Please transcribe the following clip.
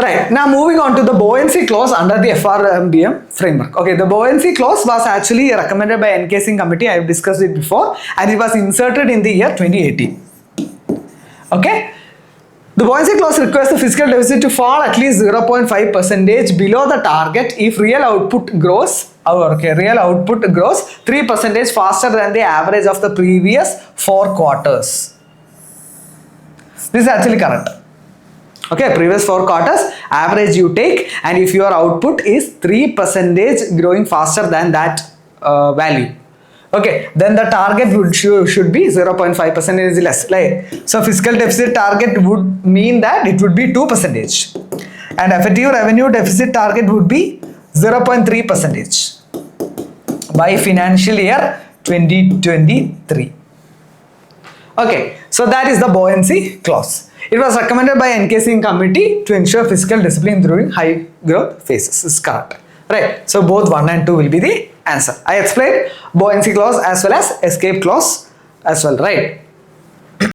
Right, now moving on to the buoyancy clause under the FRBM framework. Okay, the buoyancy clause was actually recommended by NK Singh committee. I have discussed it before, and it was inserted in the year 2018. Okay, the buoyancy clause requires the fiscal deficit to fall at least 0.5% below the target if real output grows 3% faster than the average of the previous 4 quarters. This is actually correct. Okay, previous 4 quarters average you take, and if your output is 3% growing faster than that value, okay, then the target should be 0.5% less. So fiscal deficit target would mean that it would be 2%, and effective revenue deficit target would be 0.3% by financial year 2023. Okay, so that is the buoyancy clause. It was recommended by NK Singh committee to ensure fiscal discipline during high growth phases. Is correct. Right. So both 1 and 2 will be the answer. I explained buoyancy clause as well as escape clause as well. Right.